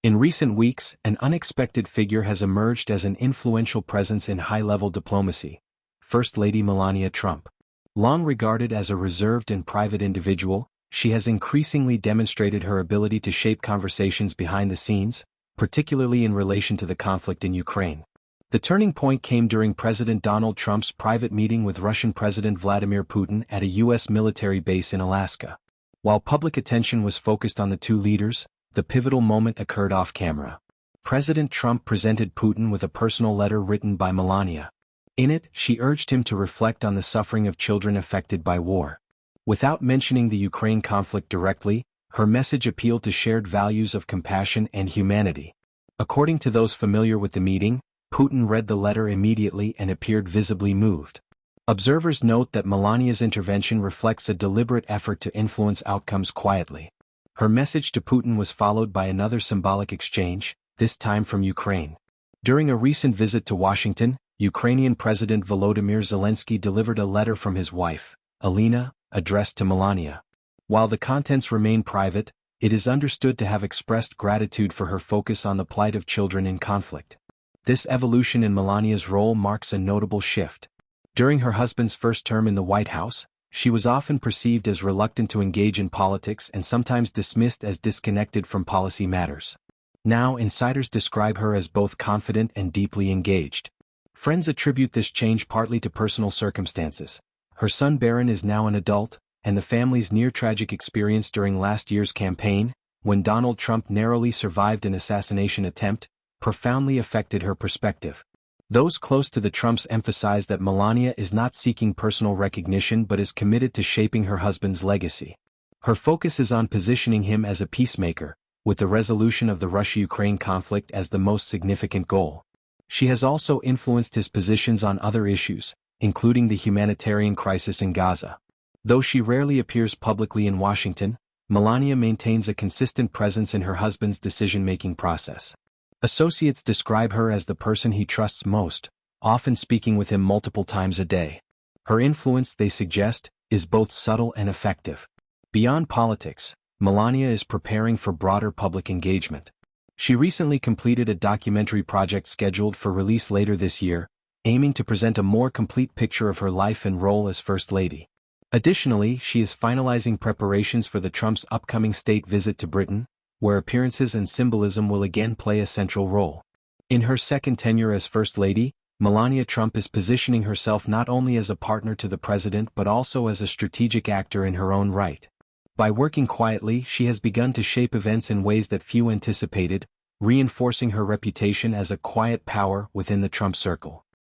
In recent weeks, an unexpected figure has emerged as an influential presence in high-level diplomacy: First Lady Melania Trump. Long regarded as a reserved and private individual, she has increasingly demonstrated her ability to shape conversations behind the scenes, particularly in relation to the conflict in Ukraine. The turning point came during President Donald Trump's private meeting with Russian President Vladimir Putin at a U.S. military base in Alaska. While public attention was focused on the two leaders, the pivotal moment occurred off-camera. President Trump presented Putin with a personal letter written by Melania. In it, she urged him to reflect on the suffering of children affected by war. Without mentioning the Ukraine conflict directly, her message appealed to shared values of compassion and humanity. According to those familiar with the meeting, Putin read the letter immediately and appeared visibly moved. Observers note that Melania's intervention reflects a deliberate effort to influence outcomes quietly. Her message to Putin was followed by another symbolic exchange, this time from Ukraine. During a recent visit to Washington, Ukrainian President Volodymyr Zelensky delivered a letter from his wife, Alina, addressed to Melania. While the contents remain private, it is understood to have expressed gratitude for her focus on the plight of children in conflict. This evolution in Melania's role marks a notable shift. During her husband's first term in the White House, she was often perceived as reluctant to engage in politics and sometimes dismissed as disconnected from policy matters. Now insiders describe her as both confident and deeply engaged. Friends attribute this change partly to personal circumstances. Her son Barron is now an adult, and the family's near-tragic experience during last year's campaign, when Donald Trump narrowly survived an assassination attempt, profoundly affected her perspective. Those close to the Trumps emphasize that Melania is not seeking personal recognition but is committed to shaping her husband's legacy. Her focus is on positioning him as a peacemaker, with the resolution of the Russia-Ukraine conflict as the most significant goal. She has also influenced his positions on other issues, including the humanitarian crisis in Gaza. Though she rarely appears publicly in Washington, Melania maintains a consistent presence in her husband's decision-making process. Associates describe her as the person he trusts most, often speaking with him multiple times a day. Her influence, they suggest, is both subtle and effective. Beyond politics, Melania is preparing for broader public engagement. She recently completed a documentary project scheduled for release later this year, aiming to present a more complete picture of her life and role as First Lady. Additionally, she is finalizing preparations for the Trump's upcoming state visit to Britain, where appearances and symbolism will again play a central role. In her second tenure as First Lady, Melania Trump is positioning herself not only as a partner to the president but also as a strategic actor in her own right. By working quietly, she has begun to shape events in ways that few anticipated, reinforcing her reputation as a quiet power within the Trump circle.